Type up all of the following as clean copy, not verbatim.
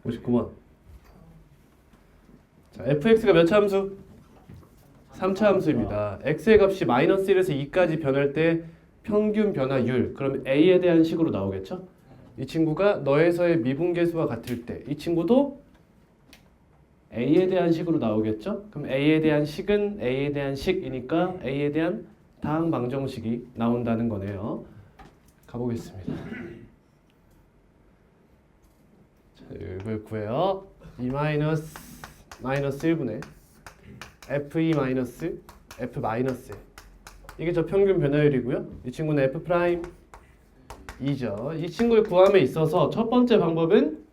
59번. 자, fx가 몇 차 함수? 3차 함수입니다. x의 값이 마이너스 1에서 2까지 변할 때 평균 변화율, 그럼 a에 대한 식으로 나오겠죠? 이 친구가 너에서의 미분계수와 같을 때 이 친구도 a에 대한 식으로 나오겠죠? 그럼 a에 대한 식은 a에 대한 식이니까 a에 대한 다항 방정식이 나온다는 거네요. 가보겠습니다. 자, 이걸 구해요. 2 마이너스 1분의 f2 마이너스 f 마이너스 이게 저 평균 변화율이고요. 이 친구는 f 프라임 2죠. 이 친구를 구함에 있어서 첫 번째 방법은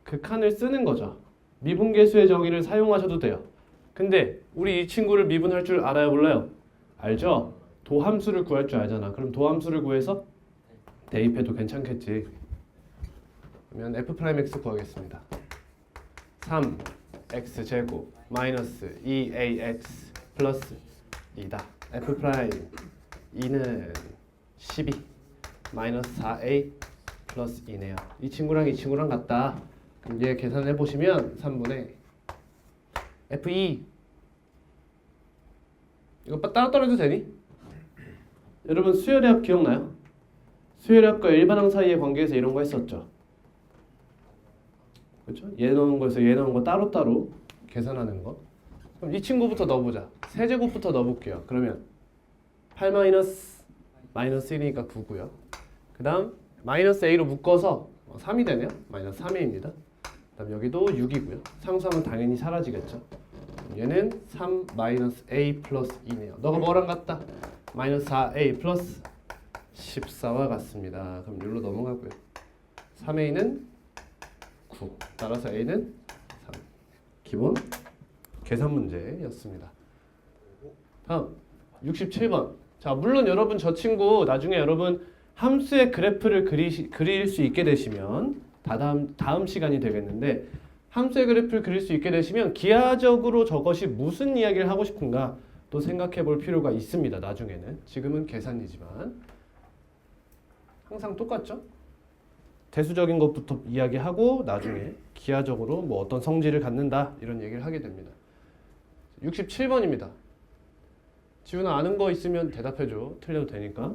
극한을 쓰는 거죠. 미분계수의 정의를 사용하셔도 돼요. 근데 우리 이 친구를 미분할 줄 알아요, 몰라요? 알죠? 도함수를 구할 줄 알잖아. 그럼 도함수를 구해서 대입해도 괜찮겠지. 그러면 f 프라임 x 구하겠습니다. 3x 제곱 마이너스 2ax 플러스 2다. f 프라임 2는 12 마이너스 4a 플러스 2네요. 이 친구랑 이 친구랑 같다. 그럼 얘 계산해 보시면 3분의 f2 이거 따로 떨어도 되니? 여러분 수열의 합 기억나요? 수열의 합과 일반항 사이의 관계에서 이런 거 했었죠. 그렇죠? 얘 넣은 거에서 얘 넣은 거 따로따로 계산하는 거. 그럼 이 친구부터 넣어보자. 세제곱부터 넣어볼게요. 그러면 8 마이너스 1이니까 9고요. 그 다음 마이너스 a로 묶어서 3이 되네요. 마이너스 3a입니다. 그 다음 여기도 6이고요. 상수하면 당연히 사라지겠죠. 얘는 3 마이너스 a 플러스 2네요. 너가 뭐랑 같다? 마이너스 4a 플러스 14와 같습니다. 그럼 여기로 넘어가고요. 3a는 9. 따라서 a는 3. 기본 계산 문제였습니다. 다음 67번. 자, 물론 여러분 저 친구 나중에 여러분 함수의 그래프를 그릴 수 있게 되시면 다음 시간이 되겠는데 함수의 그래프를 그릴 수 있게 되시면 기하적으로 저것이 무슨 이야기를 하고 싶은가 또 생각해 볼 필요가 있습니다. 나중에는. 지금은 계산이지만 항상 똑같죠? 대수적인 것부터 이야기하고 나중에 기하적으로 뭐 어떤 성질을 갖는다 이런 얘기를 하게 됩니다. 67번입니다. 지훈아 아는 거 있으면 대답해줘. 틀려도 되니까.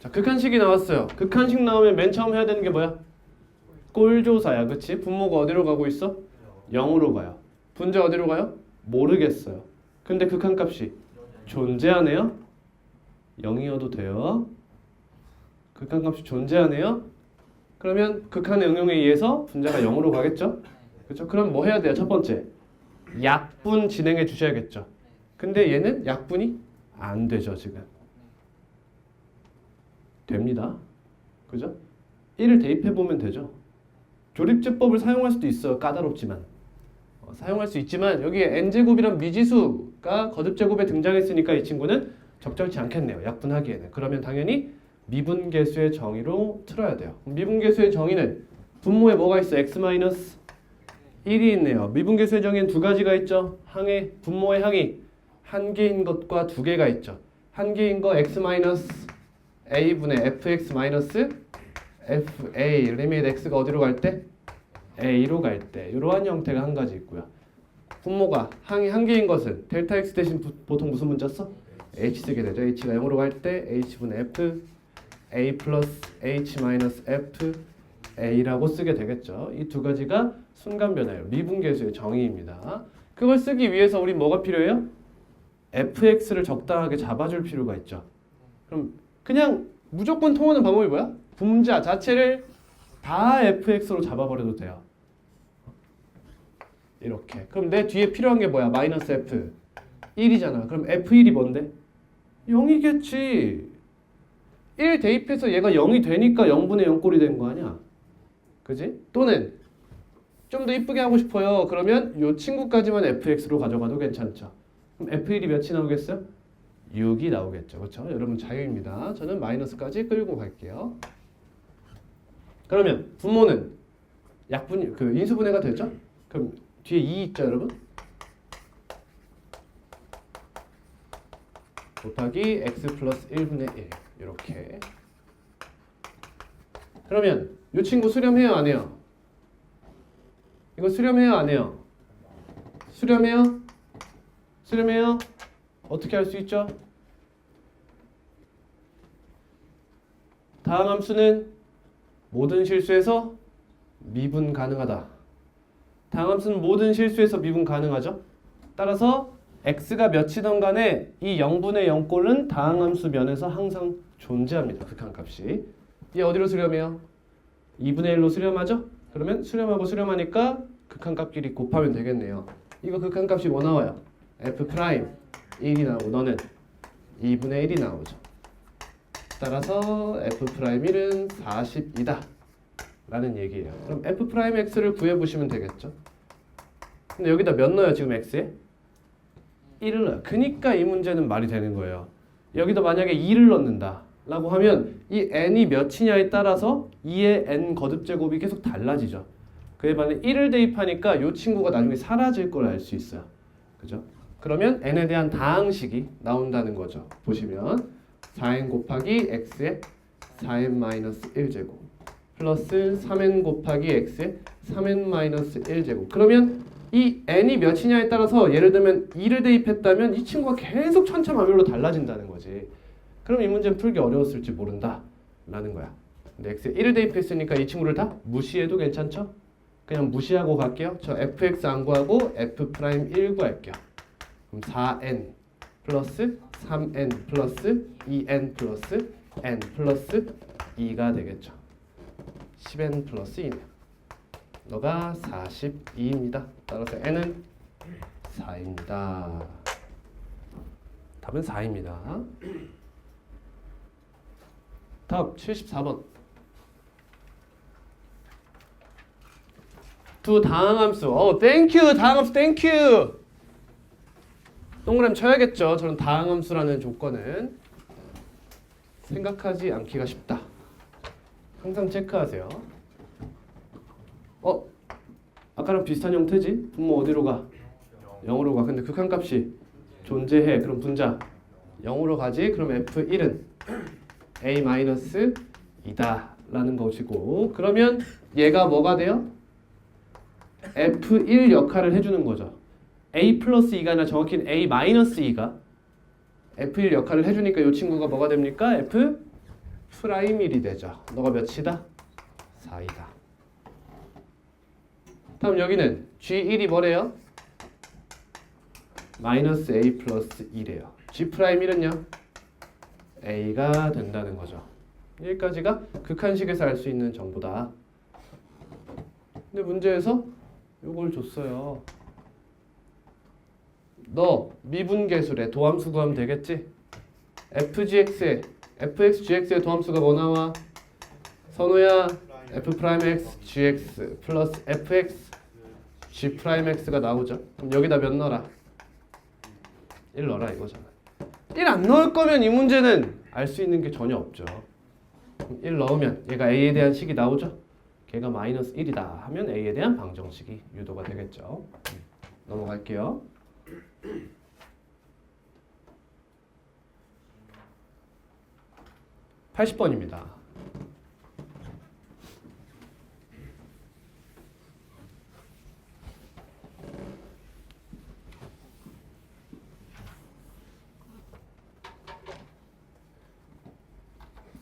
자, 극한식이 나왔어요. 극한식 나오면 맨 처음 해야 되는 게 뭐야? 꼴조사야. 그치? 분모가 어디로 가고 있어? 0으로 가요. 분자 어디로 가요? 모르겠어요. 근데 극한값이 존재하네요? 0이어도 돼요. 극한값이 존재하네요? 그러면 극한의 응용에 의해서 분자가 0으로 가겠죠? 그렇죠? 그럼 뭐 해야 돼요? 첫 번째, 약분 진행해 주셔야겠죠. 근데 얘는 약분이 안 되죠, 지금. 됩니다. 그죠? 1을 대입해 보면 되죠. 조립제법을 사용할 수도 있어요. 까다롭지만. 사용할 수 있지만 여기에 n제곱이란 미지수가 거듭제곱에 등장했으니까 이 친구는 적절치 않겠네요. 약분하기에는. 그러면 당연히 미분계수의 정의로 틀어야 돼요. 미분계수의 정의는 분모에 뭐가 있어? x-1이 있네요. 미분계수의 정의는 두 가지가 있죠. 항의 분모의 항이 한 개인 것과 두 개가 있죠. 한 개인 거 x-a분의 fx-fa 리미트 x가 어디로 갈 때? a로 갈 때. 이러한 형태가 한 가지 있고요. 분모가 항이 한 개인 것은 델타 x 대신 보통 무슨 문자 써? h 쓰게 되죠. h가 0으로 갈 때 h분의 f a 플러스 h 마이너스 f a라고 쓰게 되겠죠. 이 두 가지가 순간 변화율, 미분계수의 정의입니다. 그걸 쓰기 위해서 우리 뭐가 필요해요? fx를 적당하게 잡아줄 필요가 있죠. 그럼 그냥 무조건 통하는 방법이 뭐야? 분자 자체를 다 fx로 잡아버려도 돼요. 이렇게. 그럼 내 뒤에 필요한 게 뭐야? 마이너스 f 1이잖아. 그럼 f1이 뭔데? 0이겠지. 1 대입해서 얘가 0이 되니까 0분의 0꼴이 된 거 아니야? 그지? 또는 좀 더 이쁘게 하고 싶어요. 그러면 이 친구까지만 fx로 가져가도 괜찮죠. 그럼 f1이 몇이 나오겠어요? 6이 나오겠죠. 그렇죠? 여러분 자유입니다. 저는 마이너스까지 끌고 갈게요. 그러면 분모는 약분, 인수분해가 되죠? 그럼 뒤에 2 있죠, 여러분? 곱하기 x 플러스 1분의 1 이렇게 그러면 이 친구 수렴해요 안 해요? 이거 수렴해요 안 해요? 수렴해요? 수렴해요? 어떻게 할 수 있죠? 다음 함수는 모든 실수에서 미분 가능하다. 다음 함수는 모든 실수에서 미분 가능하죠. 따라서 x가 몇이든 간에 이 0분의 0꼴은 다항 함수 면에서 항상 존재합니다. 극한값이. 얘 어디로 수렴해요? 2분의 1로 수렴하죠? 그러면 수렴하고 수렴하니까 극한값끼리 곱하면 되겠네요. 이거 극한값이 뭐 나와요? f 프라임 1이 나오고 너는 2분의 1이 나오죠. 따라서 f 프라임 1은 40이다 라는 얘기예요. 그럼 f 프라임 x를 구해보시면 되겠죠. 근데 여기다 몇 넣어요 지금 x에? 1을 넣어요. 그니까 이 문제는 말이 되는 거예요. 여기다 만약에 2를 넣는다 라고 하면 이 n이 몇이냐에 따라서 2의 n 거듭제곱이 계속 달라지죠. 그에 반해 1을 대입하니까 이 친구가 나중에 사라질 걸 알 수 있어요. 그죠? 그러면 n에 대한 다항식이 나온다는 거죠. 보시면 4n 곱하기 x의 4n-1제곱 플러스 3n 곱하기 x의 3n-1제곱. 그러면 이 n이 몇이냐에 따라서 예를 들면 2를 대입했다면 이 친구가 계속 천차만별로 달라진다는 거지. 그럼 이 문제는 풀기 어려웠을지 모른다 라는 거야. 근데 x에 1을 대입했으니까 이 친구를 다 무시해도 괜찮죠? 그냥 무시하고 갈게요. 저 fx 안 구하고 f 프라임 1 구할게요. 그럼 4n 플러스 3n 플러스 2n 플러스 n 플러스 2가 되겠죠. 10n 플러스 2네요. 너가 42입니다. 따라서 n은 4입니다. 답은 4입니다. 다음 74번. 두 다항함수. 땡큐. 다항함수 땡큐. 동그라미 쳐야겠죠. 저는 다항함수라는 조건은 생각하지 않기가 쉽다. 항상 체크하세요. 아까랑 비슷한 형태지? 분모 어디로 가? 0으로 가. 근데 극한값이 존재해. 그럼 분자 0으로 가지. 그럼 f1은 a-2다 라는 것이고, 그러면 얘가 뭐가 돼요? f1 역할을 해주는 거죠. a 플러스 2가 아니라 정확히는 a 마이너스 2가 f1 역할을 해주니까 이 친구가 뭐가 됩니까? f 프라임 1이 되죠. 너가 몇이다? 4이다. 다음 여기는 g1이 뭐래요? 마이너스 a 플러스 2래요. g 프라임 1은요? a가 된다는 거죠. 여기까지가 극한식에서 알 수 있는 정보다. 근데 문제에서 이걸 줬어요. 너 미분계수래. 도함수 구하면 되겠지? fgx에 fxgx의 도함수가 뭐 나와? 선우야, f 프라임 x gx 플러스 fx g 프라임 x가 나오죠. 그럼 여기다 몇 넣어라? 1 넣어라 이거잖아. 1 안 넣을 거면 이 문제는 알 수 있는 게 전혀 없죠. 1 넣으면 얘가 a에 대한 식이 나오죠. 걔가 마이너스 1이다 하면 a에 대한 방정식이 유도가 되겠죠. 넘어갈게요. 80번입니다.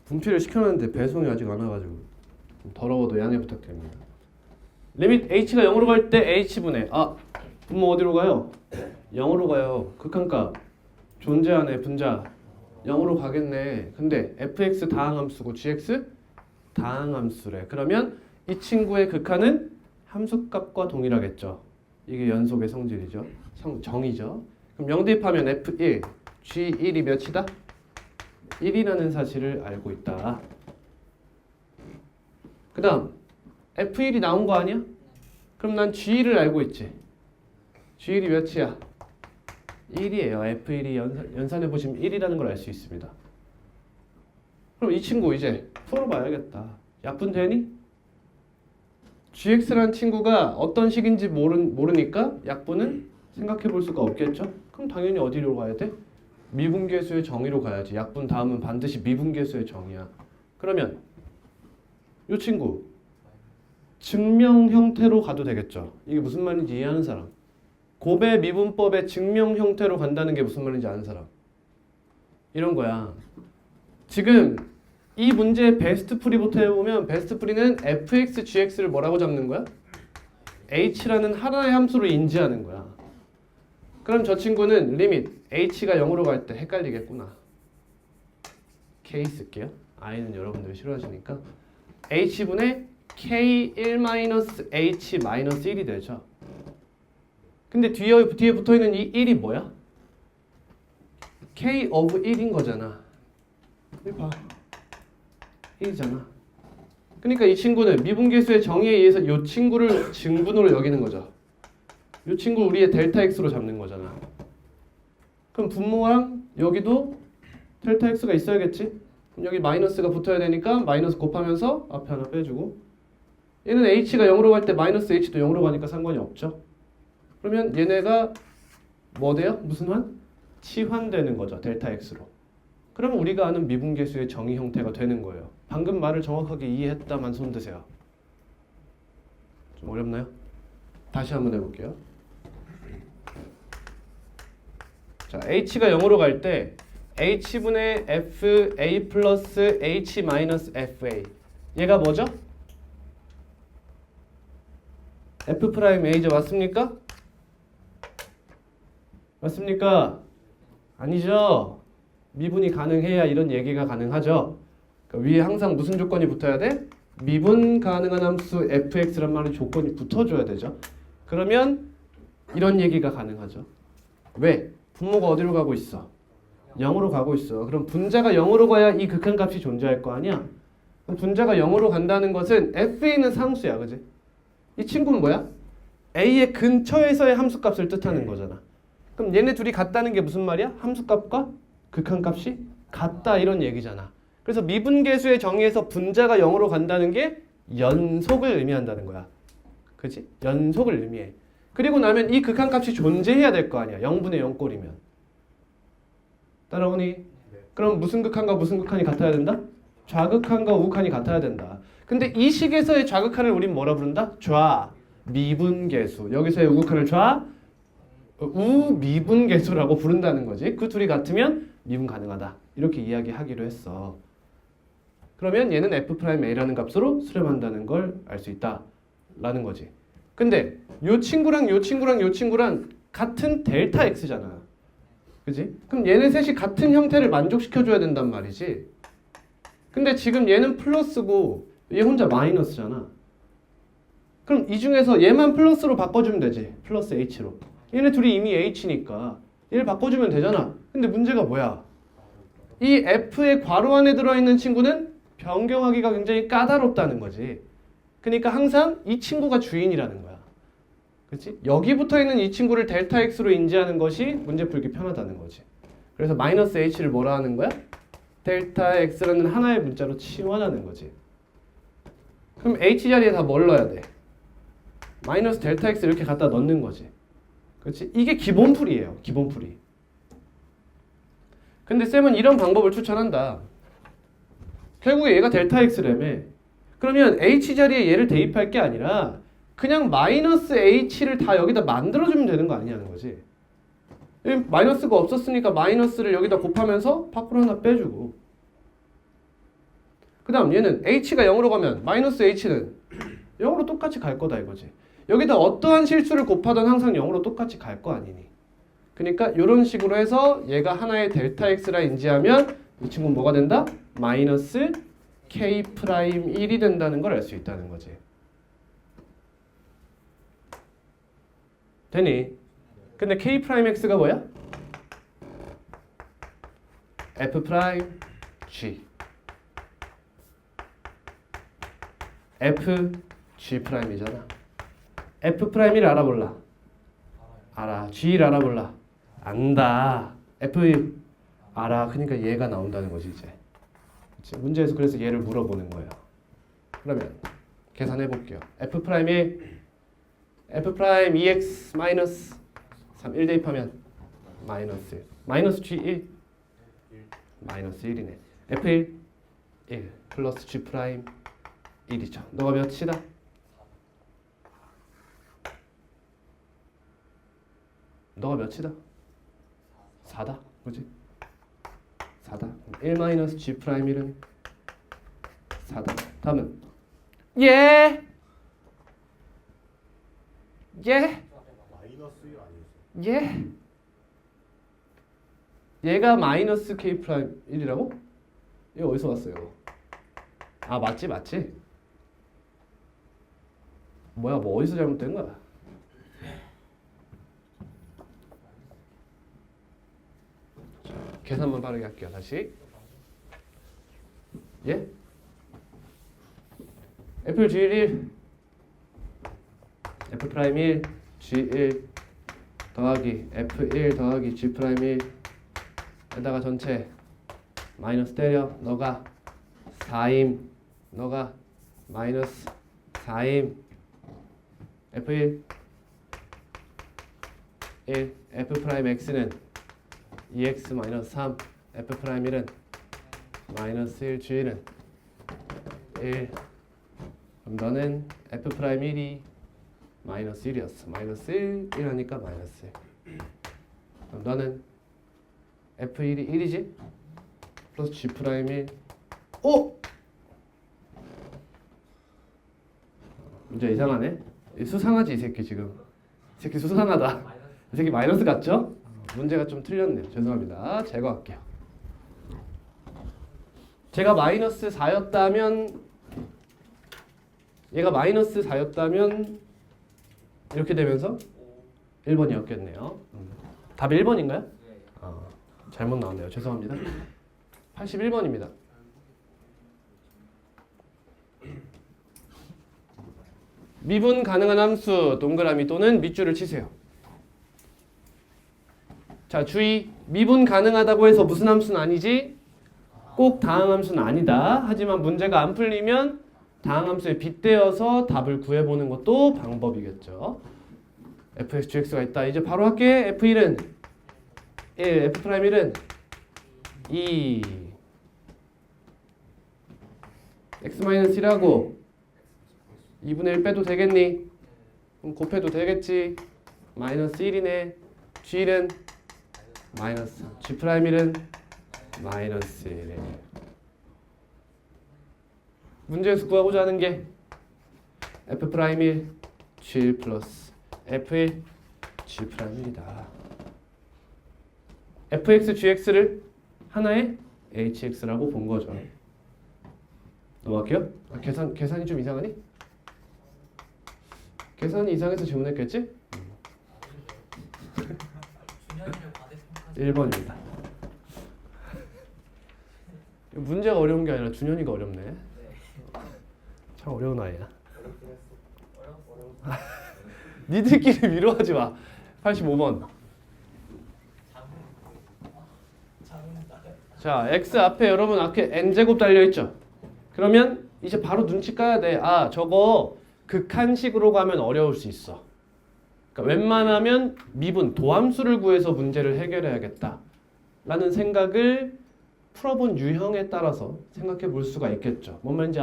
분필을 시켜놨는데 배송이 아직 안 와가지고 좀 더러워도 양해 부탁드립니다. 리밋 h가 0으로 갈 때 h분의 분모 어디로 가요? 0으로 가요. 극한값 존재하네. 분자 0으로 가겠네. 근데 fx 다항함수고 gx 다항함수래. 그러면 이 친구의 극한은 함수값과 동일하겠죠. 이게 연속의 성질이죠. 정이죠. 그럼 0 대입하면 f1, g1이 몇이다? 1이라는 사실을 알고 있다. 그 다음 f1이 나온 거 아니야? 그럼 난 g1을 알고 있지. g1이 몇이야? 1이에요. f1이 연산해보시면 1이라는 걸 알 수 있습니다. 그럼 이 친구 이제 풀어봐야겠다. 약분되니? gx라는 친구가 어떤 식인지 모르니까 약분은 생각해볼 수가 없겠죠? 그럼 당연히 어디로 가야 돼? 미분계수의 정의로 가야지. 약분 다음은 반드시 미분계수의 정의야. 그러면 요 친구 증명 형태로 가도 되겠죠. 이게 무슨 말인지 이해하는 사람. 곱의 미분법의 증명 형태로 간다는 게 무슨 말인지 아는 사람. 이런 거야. 지금 이 문제의 베스트 풀이부터 해보면 베스트 풀이는 fx, gx를 뭐라고 잡는 거야? h라는 하나의 함수로 인지하는 거야. 그럼 저 친구는 리밋 h가 0으로 갈 때 헷갈리겠구나. k 쓸게요. i는 여러분들이 싫어하시니까 h분의 k1-h-1이 되죠. 근데 뒤에 붙어있는 이 1이 뭐야? k of 1인 거잖아. 여기 봐. 1이잖아. 그러니까 이 친구는 미분계수의 정의에 의해서 이 친구를 증분으로 여기는 거죠. 이 친구 우리의 델타 x로 잡는 거잖아. 그럼 분모랑 여기도 델타 x가 있어야겠지? 그럼 여기 마이너스가 붙어야 되니까 마이너스 곱하면서 앞에 하나 빼주고, 얘는 h가 0으로 갈 때 마이너스 h도 0으로 가니까 상관이 없죠. 그러면 얘네가 뭐 돼요? 무슨 환? 치환되는 거죠. 델타 x로. 그러면 우리가 아는 미분계수의 정의 형태가 되는 거예요. 방금 말을 정확하게 이해했다만 손 드세요. 좀 어렵나요? 다시 한번 해볼게요. 자, h가 0으로 갈 때 h분의 fa 플러스 h 마이너스 fa, 얘가 뭐죠? f 프라임 a죠. 맞습니까? 맞습니까? 아니죠. 미분이 가능해야 이런 얘기가 가능하죠. 그러니까 위에 항상 무슨 조건이 붙어야 돼? 미분 가능한 함수 fx란 말의 조건이 붙어줘야 되죠. 그러면 이런 얘기가 가능하죠. 왜? 분모가 어디로 가고 있어? 0으로 가고 있어. 그럼 분자가 0으로 가야 이 극한값이 존재할 거 아니야? 그럼 분자가 0으로 간다는 것은 fa는 상수야. 그지? 이 친구는 뭐야? a의 근처에서의 함수값을 뜻하는 거잖아. 그럼 얘네 둘이 같다는 게 무슨 말이야? 함수값과 극한값이 같다 이런 얘기잖아. 그래서 미분계수의 정의에서 분자가 0으로 간다는 게 연속을 의미한다는 거야. 그치? 연속을 의미해. 그리고 나면 이 극한값이 존재해야 될 거 아니야. 0분의 0꼴이면. 따라오니? 그럼 무슨 극한과 무슨 극한이 같아야 된다? 좌극한과 우극한이 같아야 된다. 근데 이 식에서의 좌극한을 우린 뭐라 부른다? 미분계수. 여기서의 우극한을 우미분계수라고 부른다는 거지. 그 둘이 같으면 미분 가능하다. 이렇게 이야기하기로 했어. 그러면 얘는 f'a라는 값으로 수렴한다는 걸 알 수 있다. 라는 거지. 근데 요 친구랑 요 친구랑 요 친구랑 같은 델타 x잖아. 그지? 그럼 얘네 셋이 같은 형태를 만족시켜줘야 된단 말이지. 근데 지금 얘는 플러스고 얘 혼자 마이너스잖아. 그럼 이 중에서 얘만 플러스로 바꿔주면 되지. 플러스 h로. 얘네 둘이 이미 h니까 얘를 바꿔주면 되잖아. 근데 문제가 뭐야? 이 f의 괄호 안에 들어있는 친구는 변경하기가 굉장히 까다롭다는 거지. 그러니까 항상 이 친구가 주인이라는 거야. 그렇지? 여기 붙어있는 이 친구를 델타 x로 인지하는 것이 문제 풀기 편하다는 거지. 그래서 마이너스 h를 뭐라 하는 거야? 델타 x라는 하나의 문자로 치환하는 거지. 그럼 h 자리에 다 뭘 넣어야 돼? 마이너스 델타 x 이렇게 갖다 넣는 거지. 그렇지? 이게 기본풀이에요. 기본풀이. 근데 쌤은 이런 방법을 추천한다. 결국에 얘가 델타 x라며. 그러면 h 자리에 얘를 대입할 게 아니라 그냥 마이너스 h를 다 여기다 만들어주면 되는 거 아니냐는 거지. 마이너스가 없었으니까 마이너스를 여기다 곱하면서 밖으로 하나 빼주고, 그 다음 얘는 h가 0으로 가면 마이너스 h는 0으로 똑같이 갈 거다 이거지. 여기다 어떠한 실수를 곱하든 항상 0으로 똑같이 갈 거 아니니. 그러니까 이런 식으로 해서 얘가 하나의 델타 x라 인지하면 이 친구는 뭐가 된다? 마이너스 k'1이 된다는 걸 알 수 있다는 거지. 되니? 근데 k'(x가) 뭐야? f'g fg'이잖아. f'를 알아볼라? 알아. g를 알아볼라? 안다. f 알아. 그러니까 얘가 나온다는 거지 이제. 그치? 문제에서 그래서 얘를 물어보는 거예요. 그러면 계산해 볼게요. f'의 f'2x 마이너스 3 1 대입하면 마이너스 g1 마이너스 1이네. f1 1 플러스 g' 1 1이죠. 너가 몇이다? 너가 몇이다? 4다. 그지? 4다. 1-G'1은 4다. 다음은 예! 마이너스 1 아니었어요? 예? 얘가 마이너스 K'1이라고? 이거 어디서 왔어요? 아 맞지? 뭐야 뭐 어디서 잘못된 거야? 자, 계산만 빠르게 할게요. 다시 예? F G1 F 프라임 1 G1 더하기 F1 더하기 G 프라임 1 에다가 전체 마이너스 때려. 너가 4임 너가 마이너스 4임 F1 1 F 프라임 X는 2X 마이너스 3 F 프라임 1은 마이너스 1 G는 1 그럼 너는 F 프라임 1이 마이너스 1이었어. 마이너스 1 하니까 마이너스 1 그럼 너는 F1이 1이지? 플러스 G 프라임 1 오! 문제 이상하네? 수상하지 이 새끼 지금. 이 새끼 수상하다. 이 새끼 마이너스 같죠? 문제가 좀 틀렸네요. 죄송합니다. 제거할게요. 제가 마이너스 4였다면 얘가 마이너스 4였다면 이렇게 되면서 1번이었겠네요. 답이 1번인가요? 잘못 나왔네요. 죄송합니다. 81번입니다. 미분 가능한 함수 동그라미 또는 밑줄을 치세요. 자 주의, 미분 가능하다고 해서 무슨 함수는 아니지? 꼭 다항함수는 아니다. 하지만 문제가 안 풀리면 다항함수에 빗대어서 답을 구해보는 것도 방법이겠죠. fx, gx가 있다. 이제 바로 할게. f1은 1, f'1은 2 x-1하고 2분의 1 빼도 되겠니? 그럼 곱해도 되겠지. 마이너스 1이네. g는 마이너스 g'1은 마이너스 1이네. 문제에서 구하고자 하는 게 f'1 g1 플러스 f1 g'1이다. fx, gx를 하나의 hx라고 본 거죠. 넘어갈게요. 계산이 좀 이상하니? 계산이 이상해서 질문했겠지? 1번입니다. 문제가 어려운 게 아니라 준현이가 어렵네. 참 어려운 아이야. 니들끼리 위로하지 마. 85번. 자, x 앞에 여러분 앞에 n제곱 달려있죠? 그러면 이제 바로 눈치 까야 돼. 아, 저거 극한식으로 가면 어려울 수 있어. 그러니까 웬만하면 미분, 도함수를 구해서 문제를 해결해야겠다 라는 생각을 풀어본 유형에 따라서 생각해 볼 수가 있겠죠. 뭔 말인지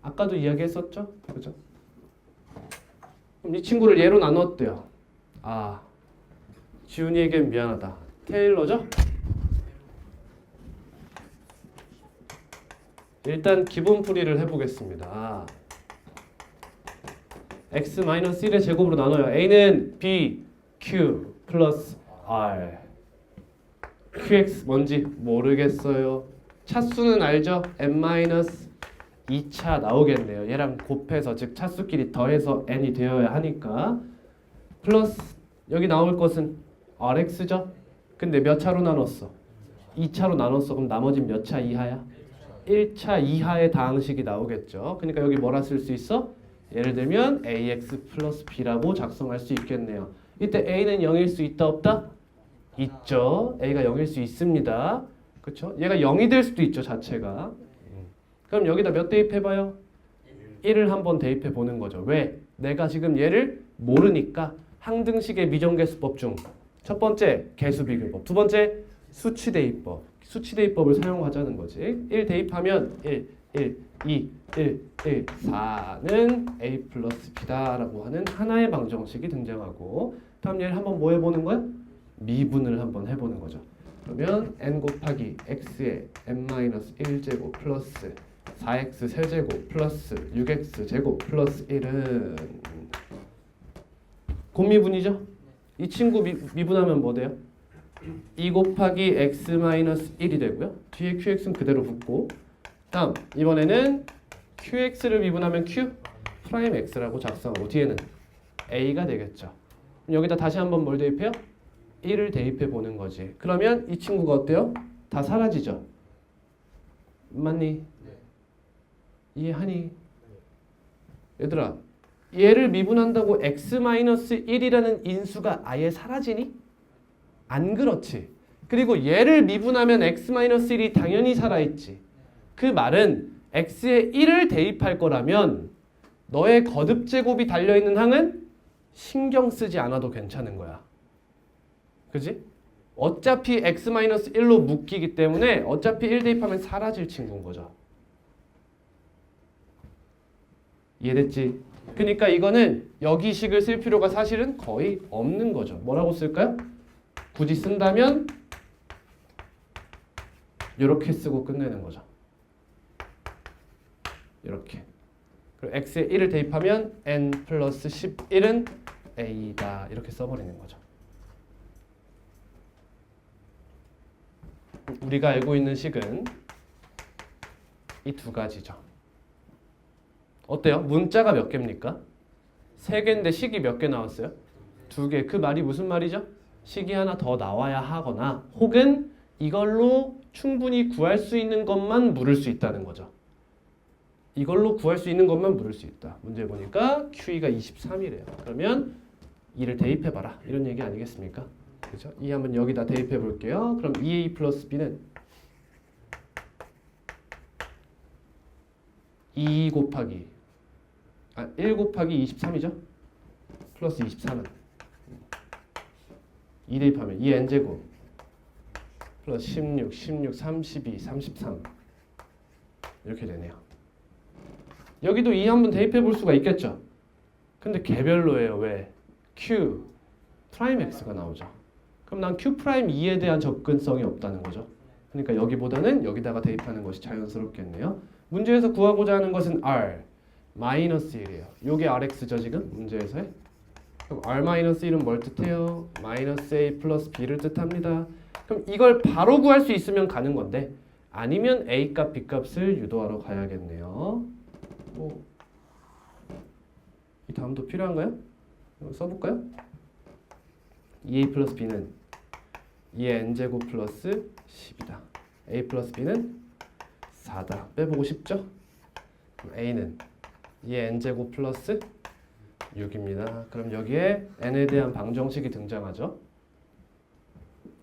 아까도 이야기했었죠? 그죠? 그럼 이 친구를 얘로 나눴대요. 아, 지훈이에겐 미안하다. 테일러죠? 일단 기본풀이를 해보겠습니다. x-1의 제곱으로 나눠요. a는 b, q 플러스 r. qx 뭔지 모르겠어요. 차수는 알죠? n-2차 나오겠네요. 얘랑 곱해서 즉 차수끼리 더해서 n이 되어야 하니까 플러스 여기 나올 것은 rx죠? 근데 몇 차로 나눴어? 2차로 나눴어. 그럼 나머지는 몇 차 이하야? 1차 이하의 다항식이 나오겠죠. 그러니까 여기 뭐라 쓸 수 있어? 예를 들면 ax 플러스 b라고 작성할 수 있겠네요. 이때 a는 0일 수 있다 없다? 있죠. a가 0일 수 있습니다. 그렇죠? 얘가 0이 될 수도 있죠. 자체가. 그럼 여기다 몇 대입해봐요? 1을 한번 대입해 보는 거죠. 왜? 내가 지금 얘를 모르니까 항등식의 미정계수법 중 첫 번째 개수비교법, 두 번째 수치대입법. 수치대입법을 사용하자는 거지. 1 대입하면 1, 1, 2, 1, 1, 4는 A 플러스 B다라고 하는 하나의 방정식이 등장하고 다음 얘를 한번 뭐 해보는 거야? 미분을 한번 해보는 거죠. 그러면 n 곱하기 x의 n-1제곱 플러스 4x 세제곱 플러스 6x 제곱 플러스 1은 곱미분이죠? 이 친구 미분하면 뭐 돼요? 2 곱하기 x-1이 되고요. 뒤에 qx는 그대로 붙고 다음 이번에는 qx를 미분하면 q 프라임 x라고 작성하고 뒤에는 a가 되겠죠. 여기다 다시 한번 뭘 대입해요? 1을 대입해 보는 거지. 그러면 이 친구가 어때요? 다 사라지죠. 맞니? 네. 이해하니? 얘들아 얘를 미분한다고 x-1이라는 인수가 아예 사라지니? 안 그렇지. 그리고 얘를 미분하면 x-1이 당연히 살아있지. 그 말은 x에 1을 대입할 거라면 너의 거듭제곱이 달려있는 항은 신경 쓰지 않아도 괜찮은 거야. 그지? 어차피 x-1로 묶이기 때문에 어차피 1 대입하면 사라질 친구인 거죠. 이해됐지? 그러니까 이거는 여기 식을 쓸 필요가 사실은 거의 없는 거죠. 뭐라고 쓸까요? 굳이 쓴다면 이렇게 쓰고 끝내는 거죠. 이렇게. 그리고 x에 1을 대입하면 n 플러스 11은 a다. 이렇게 써버리는 거죠. 우리가 알고 있는 식은 이 두 가지죠. 어때요? 문자가 몇 개입니까? 3개인데 식이 몇 개 나왔어요? 2개. 그 말이 무슨 말이죠? 식이 하나 더 나와야 하거나 혹은 이걸로 충분히 구할 수 있는 것만 물을 수 있다는 거죠. 이걸로 구할 수 있는 것만 물을 수 있다. 문제 보니까 QE가 23이래요. 그러면 2를 대입해봐라. 이런 얘기 아니겠습니까? 그렇죠? 2 한번 여기다 대입해 볼게요. 그럼 2A 플러스 B는 2 곱하기 1 곱하기 23이죠? 플러스 23은 2 대입하면 2n제곱 플러스 16, 16, 32, 33 이렇게 되네요. 여기도 2 한번 대입해 볼 수가 있겠죠? 근데 개별로예요. 왜? Q 프라임 X가 나오죠. 그럼 난 Q 프라임 2에 대한 접근성이 없다는 거죠. 그러니까 여기보다는 여기다가 대입하는 것이 자연스럽겠네요. 문제에서 구하고자 하는 것은 R 마이너스 1이에요. 요게 RX죠 지금 문제에서의. 그럼 R-1은 뭘 뜻해요? 마이너스 A 플러스 B를 뜻합니다. 그럼 이걸 바로 구할 수 있으면 가는 건데 아니면 A 값, B 값을 유도하러 가야겠네요. 이 다음도 필요한가요? 써볼까요? 2A 플러스 B는 2n제곱 플러스 10이다. A 플러스 B는 4다. 빼보고 싶죠? 그럼 A는 2n제곱 플러스 6입니다. 그럼 여기에 n에 대한 방정식이 등장하죠.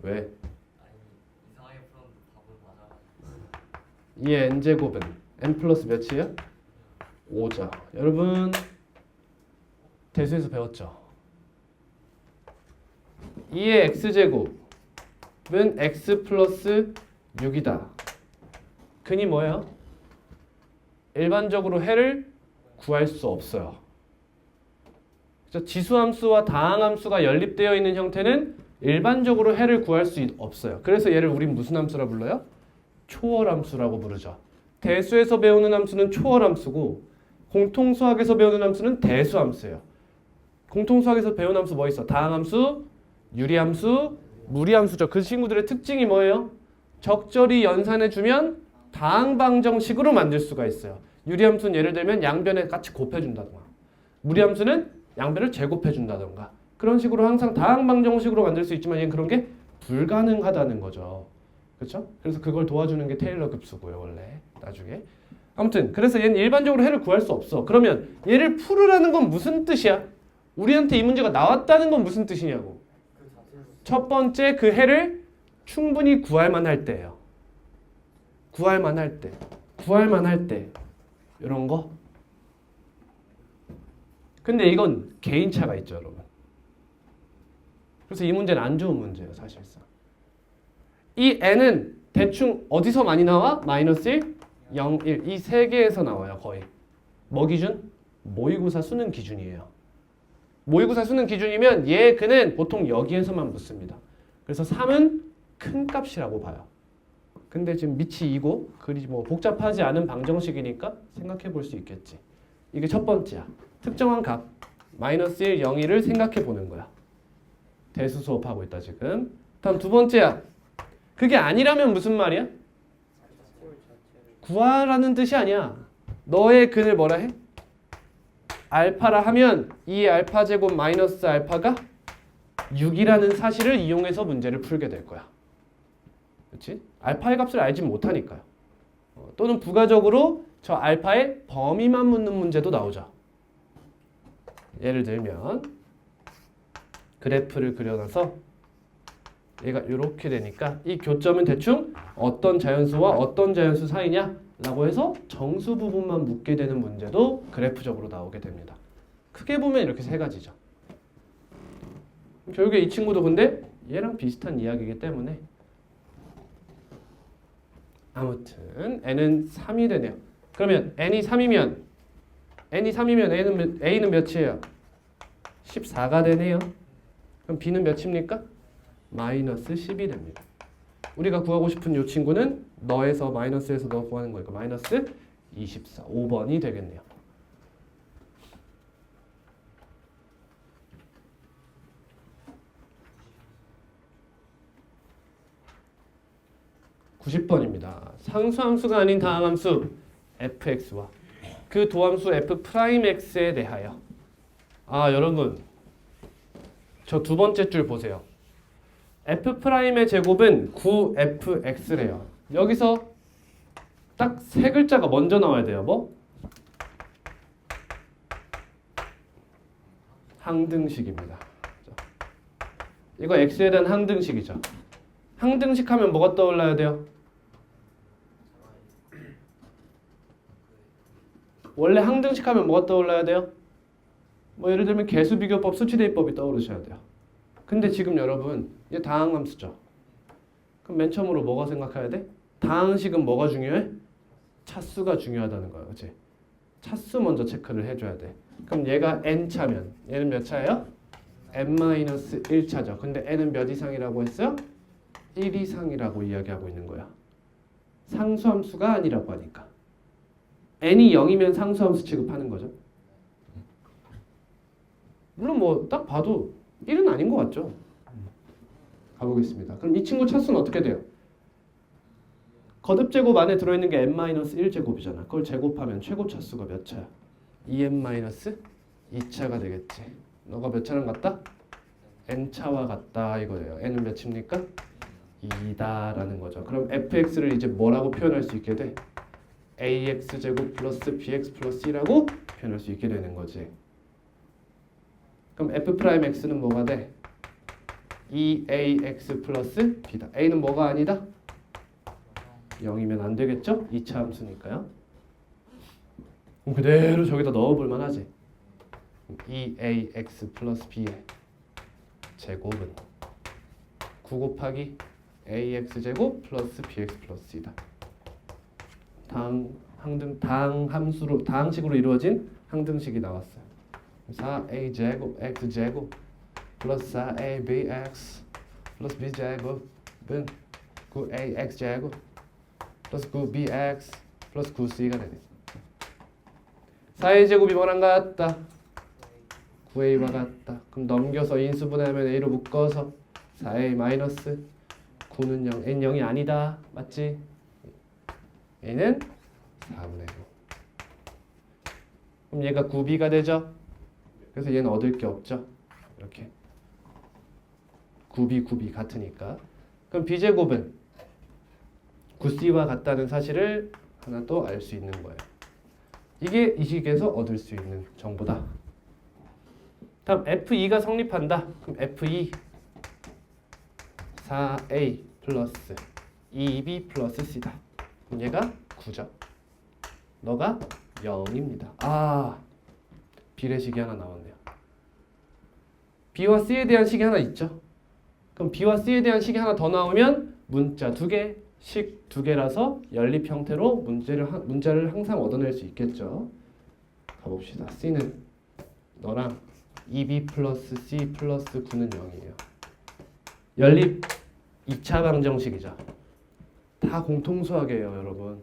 왜? 아니 이상하게 풀었는데 답은 맞아. 2n제곱은 n 플러스 몇이에요? 5죠. 여러분 대수에서 배웠죠? 2의 x제곱은 x 플러스 6이다. 근이 뭐예요? 일반적으로 해를 구할 수 없어요. 지수함수와 다항함수가 연립되어 있는 형태는 일반적으로 해를 구할 수 없어요. 그래서 얘를 우린 무슨 함수라 불러요? 초월함수라고 부르죠. 대수에서 배우는 함수는 초월함수고 공통수학에서 배우는 함수는 대수함수예요. 공통수학에서 배우는 함수 뭐 있어? 다항함수, 유리함수, 무리함수죠. 그 친구들의 특징이 뭐예요? 적절히 연산해주면 다항방정식으로 만들 수가 있어요. 유리함수는 예를 들면 양변에 같이 곱해준다던가 무리함수는 양변을 제곱해준다던가 그런 식으로 항상 다항방정식으로 만들 수 있지만 얘는 그런 게 불가능하다는 거죠. 그렇죠? 그래서 그걸 도와주는 게 테일러 급수고요. 원래 나중에. 아무튼 그래서 얘는 일반적으로 해를 구할 수 없어. 그러면 얘를 풀으라는 건 무슨 뜻이야? 우리한테 이 문제가 나왔다는 건 무슨 뜻이냐고. 첫 번째 그 해를 충분히 구할 만할 때예요. 구할 만할 때. 구할 만할 때. 이런 거. 근데 이건 개인차가 있죠, 여러분. 그래서 이 문제는 안 좋은 문제예요, 사실상. 이 n은 대충 어디서 많이 나와? 마이너스 1, 0, 1 이 세 개에서 나와요. 거의. 뭐 기준? 모의고사 수능 기준이에요. 모의고사 수능 기준이면 얘 그는 보통 여기에서만 묻습니다. 그래서 3은 큰 값이라고 봐요. 근데 지금 밑이 2고 글이 뭐 복잡하지 않은 방정식이니까 생각해 볼 수 있겠지. 이게 첫 번째야. 특정한 값 마이너스 1, 0, 1을 생각해 보는 거야. 대수 수업하고 있다 지금. 다음 두 번째야. 그게 아니라면 무슨 말이야? 구하라는 뜻이 아니야. 너의 근을 뭐라 해? 알파라 하면 이 알파 제곱 마이너스 알파가 6이라는 사실을 이용해서 문제를 풀게 될 거야. 그렇지? 알파의 값을 알지 못하니까요. 또는 부가적으로 저 알파의 범위만 묻는 문제도 나오죠. 예를 들면 그래프를 그려놔서 얘가 이렇게 되니까 이 교점은 대충 어떤 자연수와 어떤 자연수 사이냐 라고 해서 정수 부분만 묻게 되는 문제도 그래프적으로 나오게 됩니다. 크게 보면 이렇게 세 가지죠. 결국에 이 친구도 근데 얘랑 비슷한 이야기이기 때문에 아무튼 n은 3이 되네요. 그러면 n이 3이면 a는 몇이에요? 14가 되네요. 그럼 b는 몇입니까? 마이너스 10이 됩니다. 우리가 구하고 싶은 이 친구는 너에서 마이너스에서 너 구하는 거니까 마이너스 24, 5번이 되겠네요. (90번입니다) 상수함수가 아닌 다항함수 fx와 그 도함수 f'x에 대하여 여러분 저 두 번째 줄 보세요. f'의 제곱은 9fx래요. 여기서 딱 세 글자가 먼저 나와야 돼요. 뭐? 항등식입니다. 이거 x에 대한 항등식이죠. 항등식 하면 뭐가 떠올라야 돼요? 원래 항등식 하면 뭐가 떠올라야 돼요? 뭐 예를 들면 개수비교법, 수치대입법이 떠오르셔야 돼요. 근데 지금 여러분 얘 다항함수죠. 그럼 맨 처음으로 뭐가 생각해야 돼? 다항식은 뭐가 중요해? 차수가 중요하다는 거예요. 그치? 차수 먼저 체크를 해줘야 돼. 그럼 얘가 n차면 얘는 몇 차예요? n-1차죠. 근데 n은 몇 이상이라고 했어요? 1 이상이라고 이야기하고 있는 거야. 상수함수가 아니라고 하니까. n이 0이면 상수함수 취급하는 거죠. 물론 뭐 딱 봐도 1은 아닌 것 같죠. 가보겠습니다. 그럼 이 친구 차수는 어떻게 돼요? 거듭제곱 안에 들어있는 게 n-1제곱이잖아. 그걸 제곱하면 최고 차수가 몇 차야? 2n-2차가 되겠지. 너가 몇 차랑 같다? n차와 같다 이거예요. n은 몇입니까? 2다라는 거죠. 그럼 fx를 이제 뭐라고 표현할 수 있게 돼? ax제곱 플러스 bx 플러스 c라고 표현할 수 있게 되는 거지. 그럼 f'x는 뭐가 돼? 2ax 플러스 b다. a는 뭐가 아니다? 0이면 안 되겠죠? 2차 함수니까요. 그럼 그대로 저기다 넣어볼 만하지. 2ax 플러스 b의 제곱은 9 곱하기 ax 제곱 플러스 bx 플러스 c다. 다항식으로 이루어진 항등식이 나왔어요. 4a 제곱 x 제곱 플러스 4abx 플러스 b 제곱은 9ax 제곱 플러스 9bx 플러스 9c가 되네. 4a 제곱이 뭐랑 같다? 9a와 같다. 그럼 넘겨서 인수분해하면 a로 묶어서 4a 마이너스 9는 0, n 0이 아니다. 맞지? a는 4분의 5. 그럼 얘가 9b가 되죠? 그래서 얘는 얻을 게 없죠? 이렇게 9b 같으니까. 그럼 b제곱은 9c와 같다는 사실을 하나 또 알 수 있는 거예요. 이게 이 식에서 얻을 수 있는 정보다. 다음 F2가 성립한다. 그럼 F2 4A 플러스 2B 플러스 C다. 그럼 얘가 9죠. 너가 0입니다. 비례식이 하나 나왔네요. B와 C에 대한 식이 하나 있죠. 그럼 B와 C에 대한 식이 하나 더 나오면 문자 2개, 식 두 개라서 연립 형태로 문자를 항상 얻어낼 수 있겠죠. 가봅시다. C는 너랑 2B 플러스 C 플러스 9는 0이에요. 연립 2차 방정식이죠. 다 공통수학이에요, 여러분.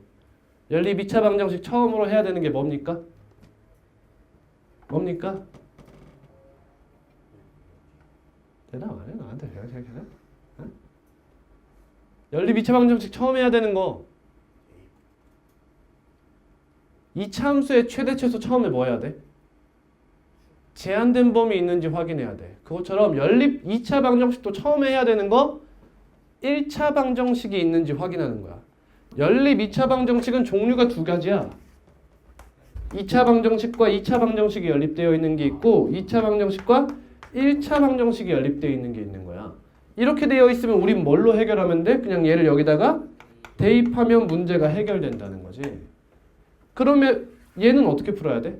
연립 2차 방정식 처음으로 해야 되는 게 뭡니까? 뭡니까? 대답 안 해? 나한테 생각해? 연립 2차 방정식 처음 해야 되는 거 2차 함수의 최대 최소 처음에 뭐 해야 돼? 제한된 범위 있는지 확인해야 돼. 그것처럼 연립 2차 방정식도 처음에 해야 되는 거 1차 방정식이 있는지 확인하는 거야. 연립 2차 방정식은 종류가 두 가지야. 2차 방정식과 2차 방정식이 연립되어 있는 게 있고 2차 방정식과 1차 방정식이 연립되어 있는 게 있는 거야. 이렇게 되어 있으면 우린 뭘로 해결하면 돼? 그냥 얘를 여기다가 대입하면 문제가 해결된다는 거지. 그러면 얘는 어떻게 풀어야 돼?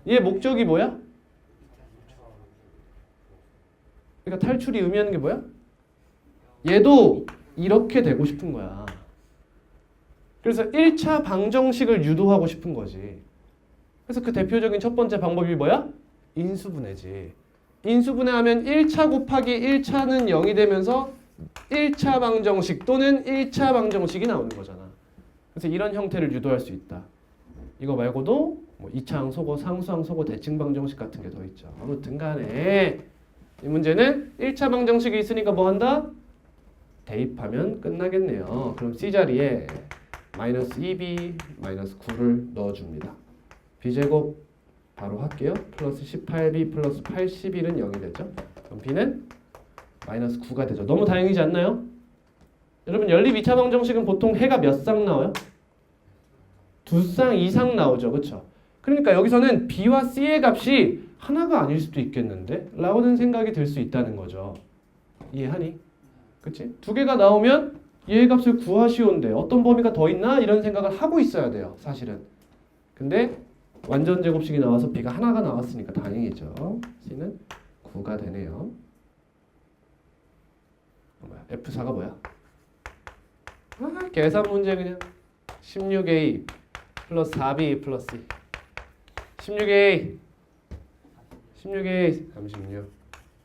얘 목적이 뭐야? 그러니까 탈출이 의미하는 게 뭐야? 얘도 이렇게 되고 싶은 거야. 그래서 1차 방정식을 유도하고 싶은 거지. 그래서 그 대표적인 첫 번째 방법이 뭐야? 인수분해지. 인수분해하면 1차 곱하기 1차는 0이 되면서 1차 방정식 또는 1차 방정식이 나오는 거잖아. 그래서 이런 형태를 유도할 수 있다. 이거 말고도 뭐 2차 항소고 상수항소고 대칭 방정식 같은 게 더 있죠. 아무튼 간에 이 문제는 1차 방정식이 있으니까 뭐 한다? 대입하면 끝나겠네요. 그럼 C자리에 마이너스 2b 마이너스 9를 넣어줍니다. b제곱 바로 할게요. 플러스 18b 플러스 81은 0이 되죠. 그럼 b는 마이너스 9가 되죠. 너무 다행이지 않나요? 여러분 연립 2차 방정식은 보통 해가 몇 쌍 나와요? 두 쌍 이상 나오죠. 그렇죠? 그러니까 여기서는 b와 c의 값이 하나가 아닐 수도 있겠는데? 라고는 생각이 들 수 있다는 거죠. 이해하니? 그치? 두 개가 나오면 얘의 값을 구하시온데 어떤 범위가 더 있나? 이런 생각을 하고 있어야 돼요. 사실은. 근데 완전 제곱식이 나와서 b가 하나가 나왔으니까 다행이죠. c는 9가 되네요. 뭐야? F4가 뭐야? 아, 계산 문제 그냥 16a 플러스 4b 플러스 16a 36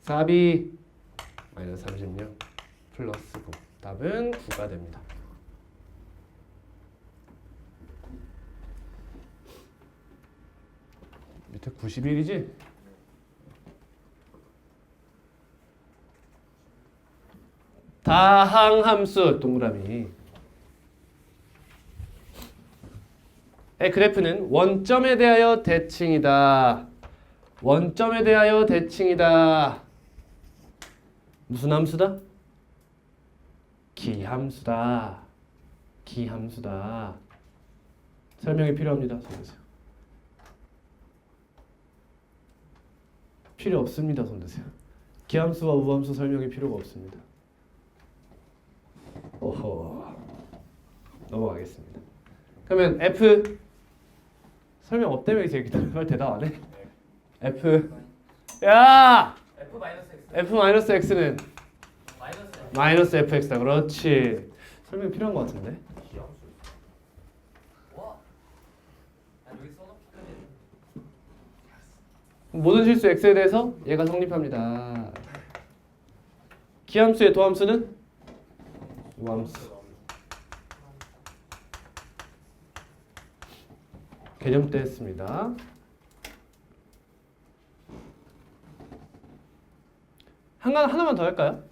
4b 마이너스 36 플러스 9 답은 9가 됩니다. 밑에 91이지? 다항함수 동그라미 의 그래프는 원점에 대하여 대칭이다. 원점에 대하여 대칭이다. 무슨 함수다? 기함수다. 기함수다. 설명이 필요합니다. 손드세요. 필요 없습니다. 손드세요. 기함수와 우함수 설명이 필요가 없습니다. 오호. 넘어가겠습니다. 그러면 F 설명 없다며 이제 말 대답 안 해? F 야! F X는 마이너스 FX다. 그렇지. 설명 필요한 것 같은데. 모든 실수 X에 대해서 얘가 성립합니다. 기함수의 도함수는 우함수. 개념 때 했습니다. 하나만 더 할까요?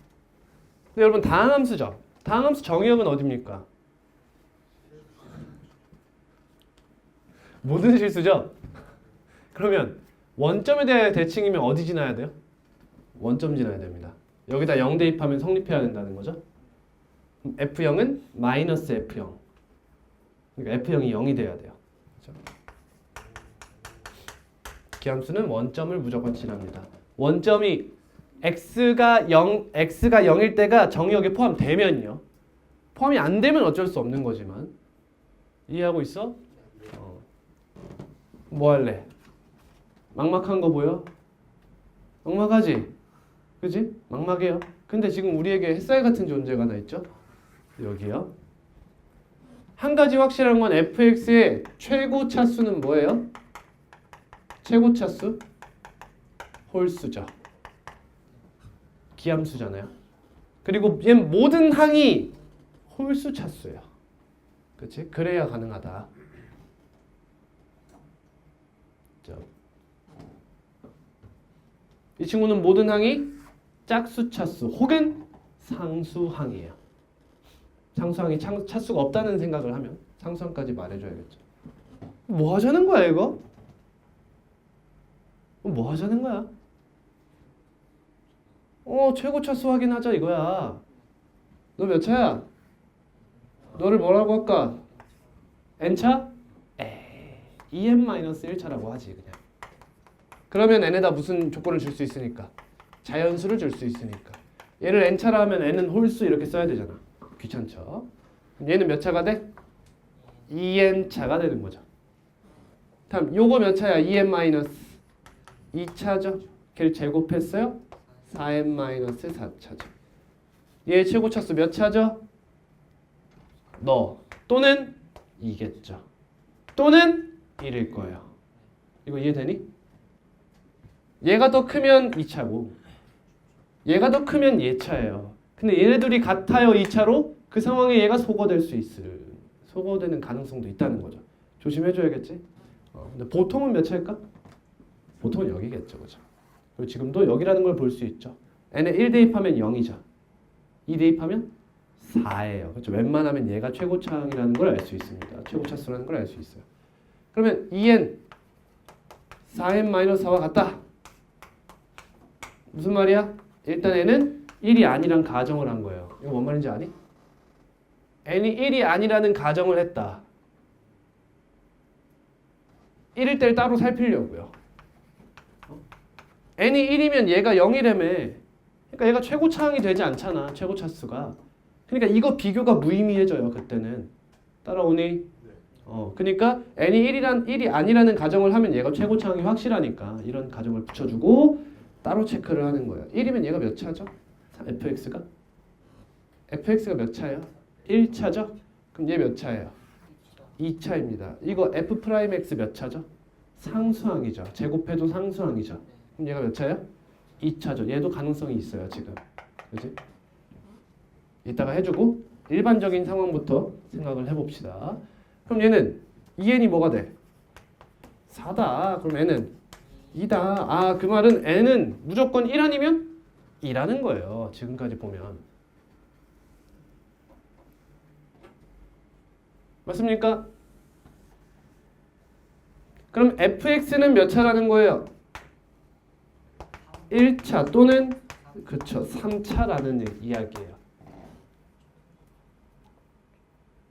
근데 여러분 다항함수죠. 다항함수 정의역은 어디입니까? 모든 실수죠? 그러면 원점에 대한 대칭이면 어디 지나야 돼요? 원점 지나야 됩니다. 여기다 0 대입하면 성립해야 된다는 거죠. F0은 마이너스 F0. 그러니까 F0이 0이 돼야 돼요. 그렇죠? 기함수는 원점을 무조건 지납니다. 원점이 x가 0일 때가 정의역에 포함되면요. 포함이 안 되면 어쩔 수 없는 거지만 이해하고 있어? 뭐 할래? 막막한 거 보여? 막막하지? 그지? 막막해요. 근데 지금 우리에게 햇살 같은 존재가 하나 있죠? 여기요. 한 가지 확실한 건 fx의 최고 차수는 뭐예요? 최고 차수? 홀수죠. 기함수잖아요. 그리고 얘 모든 항이 홀수 차수예요. 그렇지? 그래야 가능하다. 이 친구는 모든 항이 짝수 차수 혹은 상수항이에요. 상수항이 차수가 없다는 생각을 하면 상수항까지 말해줘야겠죠. 뭐 하자는 거야 이거? 뭐 하자는 거야? 최고 차수 확인하자 이거야. 너 몇 차야? 너를 뭐라고 할까? n차? en-1차라고 하지 그냥. 그러면 n에다 무슨 조건을 줄 수 있으니까? 자연수를 줄 수 있으니까. 얘를 n차라 하면 n은 홀수 이렇게 써야 되잖아. 귀찮죠? 얘는 몇 차가 돼? 2n차가 되는 거죠. 다음 요거 몇 차야? 2n-2차죠. 걔를 제곱했어요? 4n-4차죠. 얘 최고 차수 몇 차죠? 너 또는 2겠죠. 또는 1일 거예요. 이거 이해되니? 얘가 더 크면 2차고 얘가 더 크면 얘차예요. 근데 얘네들이 같아요 2차로? 그 상황에 얘가 소거될 수 있을 소거되는 가능성도 있다는 거죠. 조심해줘야겠지? 근데 보통은 몇 차일까? 보통은 여기겠죠. 그죠? 그리고 지금도 여기라는 걸 볼 수 있죠. n에 1 대입하면 0이죠. 2 대입하면 4예요. 그렇죠? 웬만하면 얘가 최고차항이라는 걸 알 수 있습니다. 최고차수라는 걸 알 수 있어요. 그러면 2n 4n-4와 같다. 무슨 말이야? 일단 n은 1이 아니란 가정을 한 거예요. 이거 뭔 말인지 아니? n이 1이 아니라는 가정을 했다. 1일 때를 따로 살피려고요. n이 1이면 얘가 0이라며. 그러니까 얘가 최고차항이 되지 않잖아. 최고차수가. 그러니까 이거 비교가 무의미해져요. 그때는. 따라오니? 그러니까 n이 1이 아니라는 가정을 하면 얘가 최고차항이 확실하니까 이런 가정을 붙여주고 따로 체크를 하는 거예요. 1이면 얘가 몇 차죠? fx가? fx가 몇 차예요? 1차죠? 그럼 얘 몇 차예요? 2차입니다. 이거 f'x 몇 차죠? 상수항이죠. 제곱해도 상수항이죠. 그럼 얘가 몇 차예요? 2차죠. 얘도 가능성이 있어요. 지금. 그지? 이따가 해주고 일반적인 상황부터 생각을 해봅시다. 그럼 얘는 2n이 뭐가 돼? 4다. 그럼 n은 2다. 그 말은 n은 무조건 1 아니면 2라는 거예요. 지금까지 보면. 맞습니까? 그럼 fx는 몇 차라는 거예요? 1차 또는 그쵸 3차라는 이야기예요.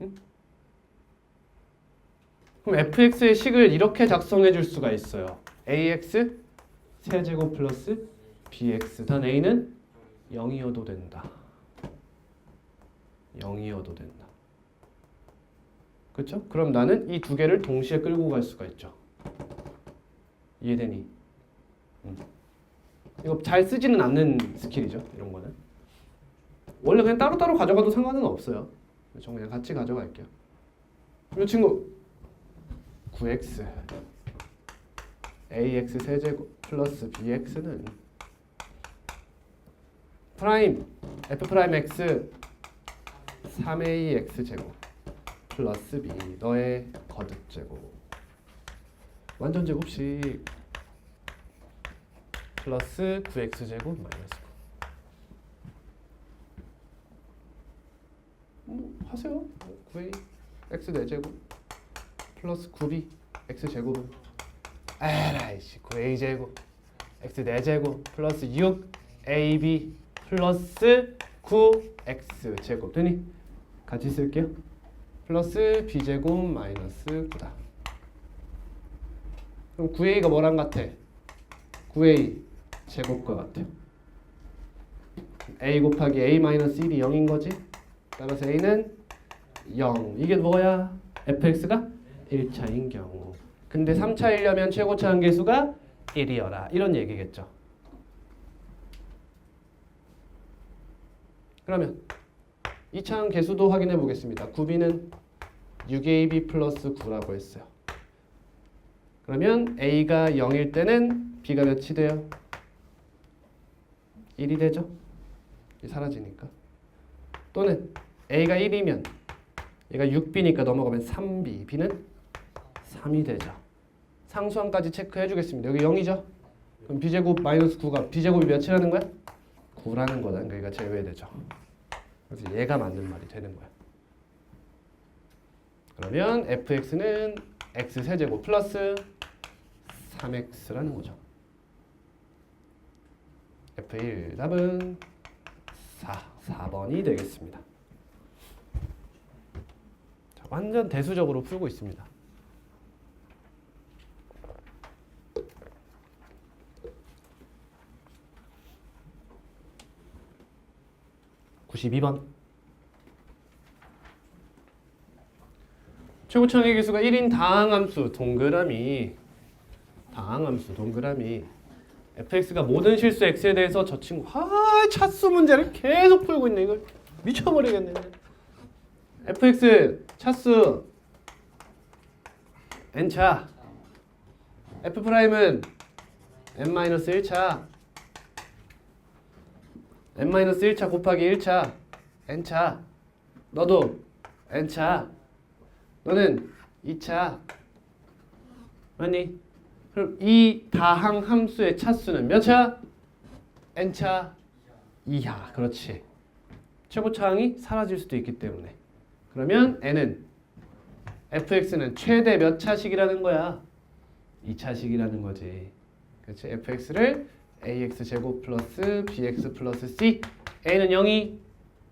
응? 그럼 fx의 식을 이렇게 작성해 줄 수가 있어요. ax 세제곱 플러스 bx 단 a는 0이어도 된다. 0이어도 된다. 그렇죠? 그럼 나는 이 두 개를 동시에 끌고 갈 수가 있죠. 이해되니? 이거 잘 쓰지는 않는 스킬이죠. 이런 거는. 원래 그냥 따로따로 가져가도 상관은 없어요. 저 그냥 같이 가져갈게요. 이 친구 9x ax 세제곱 플러스 bx는 프라임 f 프라임 x 3ax 제곱 플러스 b 너의 거듭 제곱 완전 제곱식 플러스 9x 제곱 마이너스 9 하세요. 9a x 4제곱 플러스 9b x 제곱은 에라이씨 9a 제곱 x 4제곱 플러스 6ab 플러스 9x 제곱 되니? 같이 쓸게요. 플러스 b제곱 마이너스 9다. 그럼 9a가 뭐랑 같아? 9a 제곱과 같아요. a 곱하기 a 마이너스 1이 0인 거지? 따라서 a는 0. 이게 뭐야? fx가 1차인 경우. 근데 3차이려면 최고차 한계수가 1이어라. 이런 얘기겠죠. 그러면 2차 한계수도 확인해 보겠습니다. 9b는 6ab 플러스 9라고 했어요. 그러면 a가 0일 때는 b가 몇이 돼요? 1이 되죠? 이 사라지니까. 또는 a가 1이면 얘가 6b니까 넘어가면 3b, b는 3이 되죠. 상수항까지 체크해 주겠습니다. 여기 0이죠? 그럼 b제곱 마이너스 9가 b제곱이 몇이라는 거야? 9라는 거다. 그러니까 제외되죠. 그래서 얘가 맞는 말이 되는 거야. 그러면 fx는 x 세제곱 플러스 3x라는 거죠. F1 답은 4번이 되겠습니다. 자, 완전 대수적으로 풀고 있습니다. (92번) 최고차의 개수가 1인 다항함수 동그라미 fx가 모든 실수 x에 대해서 저 친구 차수 문제를 계속 풀고 있네. 이걸 미쳐버리겠네. fx 차수 n차, f'은 n-1차, n-1차 곱하기 1차 n차, 너도 n차, 너는 2차. 맞니? 그럼 이 다항 함수의 차수는 몇 차? n차 이하. 그렇지. 최고차항이 사라질 수도 있기 때문에. 그러면 n은 fx는 최대 몇 차식이라는 거야? 2차식이라는 거지. 그렇지. fx를 ax 제곱 플러스 bx 플러스 c a는 0이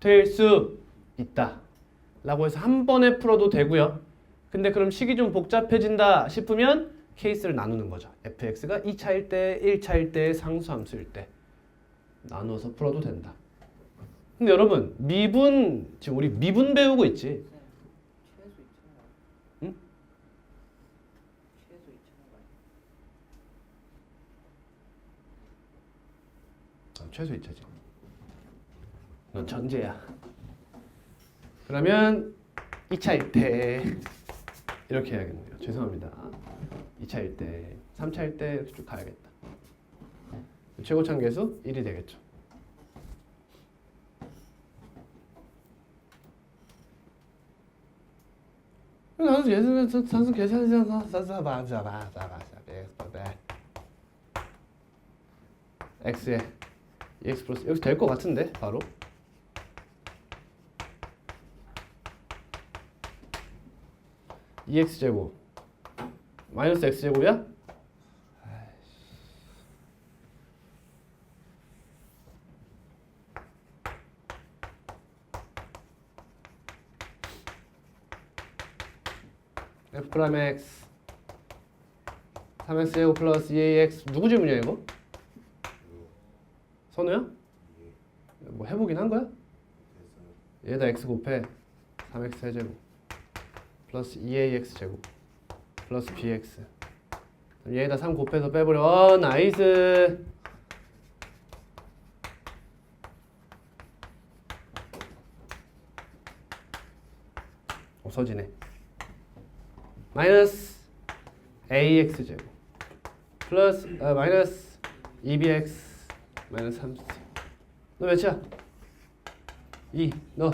될 수 있다 라고 해서 한 번에 풀어도 되고요. 근데 그럼 식이 좀 복잡해진다 싶으면 케이스를 나누는 거죠. fx가 2차일 때, 1차일 때, 상수함수일 때 나누어서 풀어도 된다. 근데 여러분 미분, 지금 우리 미분 배우고 있지? 최소 2,000원. 응? 최소 2,000원. 최소 2차지. 넌 천재야. 그러면 2차일 때 이렇게 해야겠네요. 죄송합니다. 2차일 때, 3차일 때 이렇게 쭉 가야겠다. 최고차항 계수 1이 되겠죠. 나도 예전에 산수 계산해서 x에 x 플러스 여기서 될 것 같은데 바로 (2x) 제곱 마이너스 x 제곱이야? f 프라임 x 3x 제곱 플러스 2ax 누구 질문이야 이거? 선우야? 뭐 해보긴 한 거야? 얘다 x 곱해 3x 세제곱 플러스 2ax 제곱 플러스 bx 얘에다 3 곱해서 빼버려. 나이스. 없어지네. 마이너스 ax 제곱 플러스 마이너스 2bx 마이너스 3c. 너 몇이야? 2. 너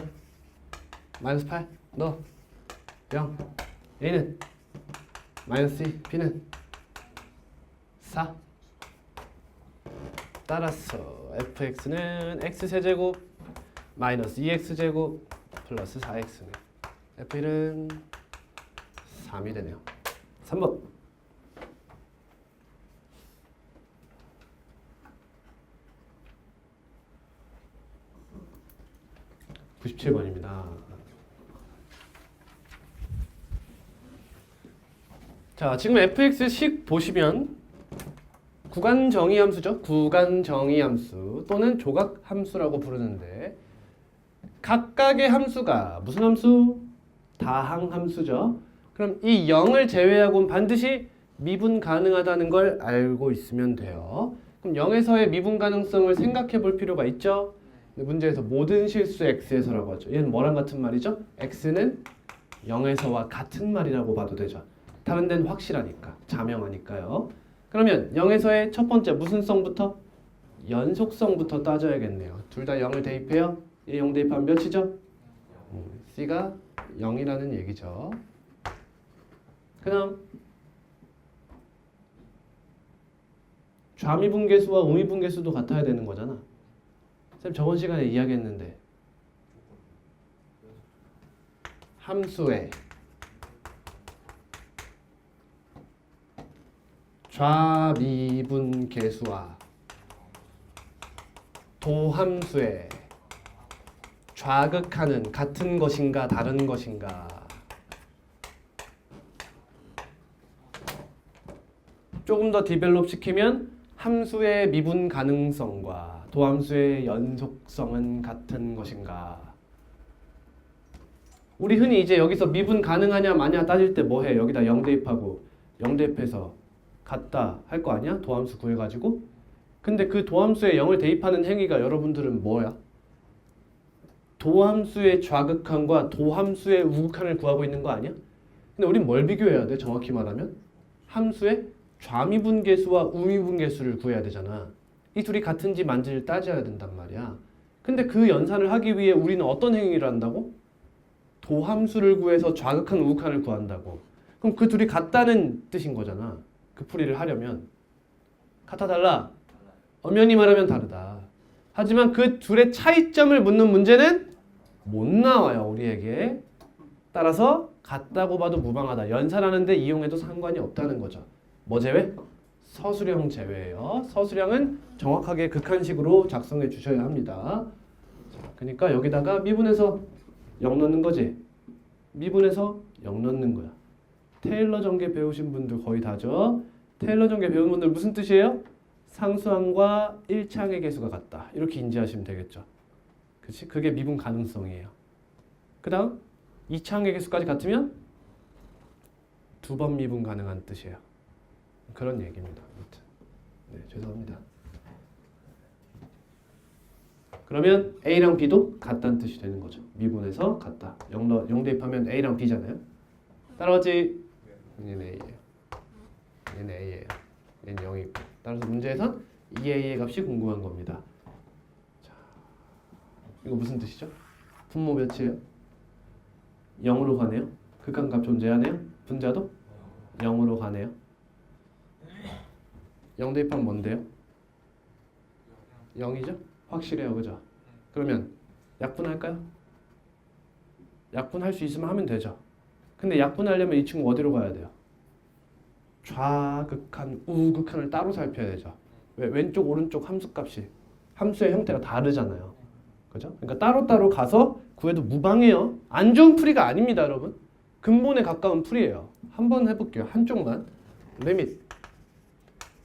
마이너스 8. 너 0. a는 마이너스 2. b는 4. 따라서 fx는 x세제곱 마이너스 2x제곱 플러스 4x네. f1은 3이 되네요. 3번. (97번입니다) 자, 지금 fx식 보시면 구간 정의 함수죠. 구간 정의 함수 또는 조각 함수라고 부르는데 각각의 함수가 무슨 함수? 다항 함수죠. 그럼 이 0을 제외하고는 반드시 미분 가능하다는 걸 알고 있으면 돼요. 그럼 0에서의 미분 가능성을 생각해 볼 필요가 있죠. 문제에서 모든 실수 x에서라고 하죠. 얘는 뭐랑 같은 말이죠? x는 0에서와 같은 말이라고 봐도 되죠. 다른 데는 확실하니까, 자명하니까요. 그러면 0에서의 첫 번째 무슨 성부터? 연속성부터 따져야겠네요. 둘 다 0을 대입해요. 얘 0 대입하면 몇이죠? C가 0이라는 얘기죠. 그 다음 좌미분계수와 우미분계수도 같아야 되는 거잖아. 쌤 저번 시간에 이야기했는데 함수의 좌미분계수와 도함수의 좌극하는 같은 것인가 다른 것인가. 조금 더 디벨롭 시키면 함수의 미분 가능성과 도함수의 연속성은 같은 것인가. 우리 흔히 이제 여기서 미분 가능하냐 마냐 따질 때 뭐 해? 여기다 0 대입하고 0 대입해서 같다 할 거 아니야? 도함수 구해가지고. 근데 그 도함수에 0을 대입하는 행위가 여러분들은 뭐야? 도함수의 좌극한과 도함수의 우극한을 구하고 있는 거 아니야? 근데 우린 뭘 비교해야 돼? 정확히 말하면 함수의 좌미분계수와 우미분계수를 구해야 되잖아. 이 둘이 같은지 만지를 따져야 된단 말이야. 근데 그 연산을 하기 위해 우리는 어떤 행위를 한다고? 도함수를 구해서 좌극한 우극한을 구한다고. 그럼 그 둘이 같다는 뜻인 거잖아. 그 풀이를 하려면. 같아 달라? 엄연히 말하면 다르다. 하지만 그 둘의 차이점을 묻는 문제는 못 나와요, 우리에게. 따라서 같다고 봐도 무방하다. 연산하는데 이용해도 상관이 없다는 거죠. 뭐 제외? 서술형 제외예요. 서술형은 정확하게 극한식으로 작성해 주셔야 합니다. 자, 그러니까 여기다가 미분해서 0 넣는 거지. 미분해서 0 넣는 거야. 테일러 전개 배우신 분들 거의 다죠. 테일러 전개 배운 분들 무슨 뜻이에요? 상수항과 1차항의 개수가 같다. 이렇게 인지하시면 되겠죠. 그치? 그게 미분 가능성이에요. 그 다음 2차항의 개수까지 같으면 2번 미분 가능한 뜻이에요. 그런 얘기입니다. 아무튼. 네, 죄송합니다. 그러면 A랑 B도 같다는 뜻이 되는 거죠. 미분해서 같다. 0 대입하면 A랑 B잖아요. 따라가지? 얘는 A예요. 얘는 A예요. 얘는 0이고. 따라서 문제에선 이 A의 값이 궁금한 겁니다. 자, 이거 무슨 뜻이죠? 분모 몇이에요? 0으로 가네요. 극한값 존재하네요. 분자도 0으로 가네요. 0 대입하면 뭔데요? 0이죠? 확실해요. 그죠? 그러면 약분할까요? 약분할 수 있으면 하면 되죠. 근데 약분하려면 이 친구 어디로 가야 돼요? 좌극한, 우극한을 따로 살펴야 되죠. 왜? 왼쪽, 오른쪽 함수값이 함수의 형태가 다르잖아요. 그죠? 그러니까 따로따로 가서 구해도 무방해요. 안 좋은 풀이가 아닙니다, 여러분. 근본에 가까운 풀이에요. 한번 해볼게요. 한쪽만. 리밋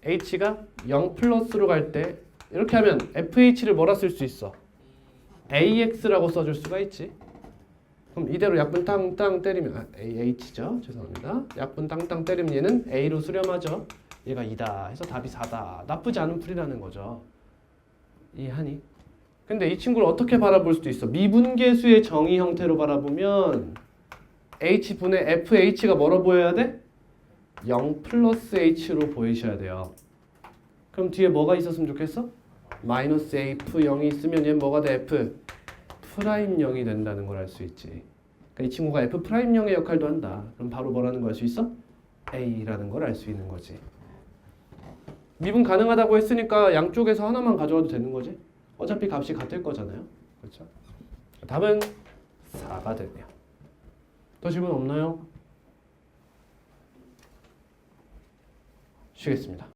h가 0 플러스로 갈 때 이렇게 하면 fh를 뭐라 쓸 수 있어? ax라고 써줄 수가 있지. 그럼 이대로 약분 땅땅 때리면 ah죠. 죄송합니다. 약분 땅땅 때리면 얘는 a로 수렴하죠. 얘가 2다 해서 답이 4다. 나쁘지 않은 풀이라는 거죠. 이해하니? 근데 이 친구를 어떻게 바라볼 수도 있어? 미분계수의 정의 형태로 바라보면 h분의 fh가 뭐로 보여야 돼? 0 플러스 h로 보이셔야 돼요. 그럼 뒤에 뭐가 있었으면 좋겠어? 마이너스 f 0이 있으면 얘는 뭐가 돼? f 프라임 0이 된다는 걸 알 수 있지. 그러니까 이 친구가 f 프라임 0의 역할도 한다. 그럼 바로 뭐라는 걸 알 수 있어? a라는 걸 알 수 있는 거지. 미분 가능하다고 했으니까 양쪽에서 하나만 가져와도 되는 거지. 어차피 값이 같을 거잖아요. 그렇죠? 답은 4가 되네요. 더 질문 없나요? 쉬겠습니다.